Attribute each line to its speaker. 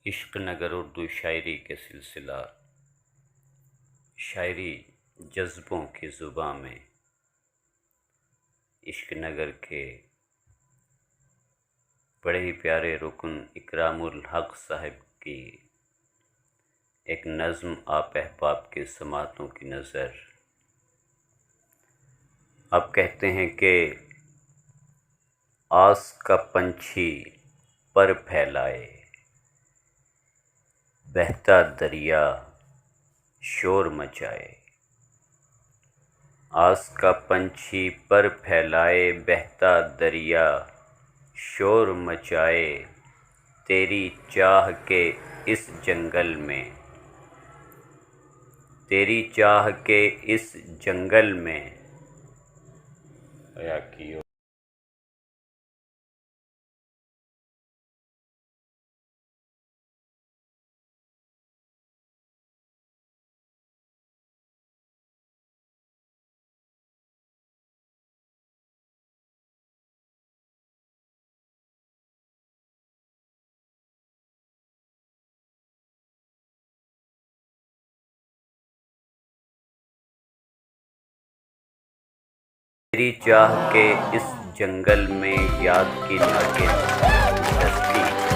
Speaker 1: इश्क नगर उर्दू शायरी के सिलसिला। शायरी जज्बों की ज़ुबां में इश्क नगर के बड़े ही प्यारे रुकन इकरामुल हक साहब की एक नज़्म आप अहबाब के समातों की नज़र। आप कहते हैं कि आस का पंछी पर फैलाए, बहता दरिया शोर मचाए। आस का पंछी पर फैलाए, बहता दरिया शोर मचाए। तेरी चाह के इस जंगल में, तेरी चाह के इस जंगल में क्या कियो। तेरी चाह के इस जंगल में याद की नागिन दस्ती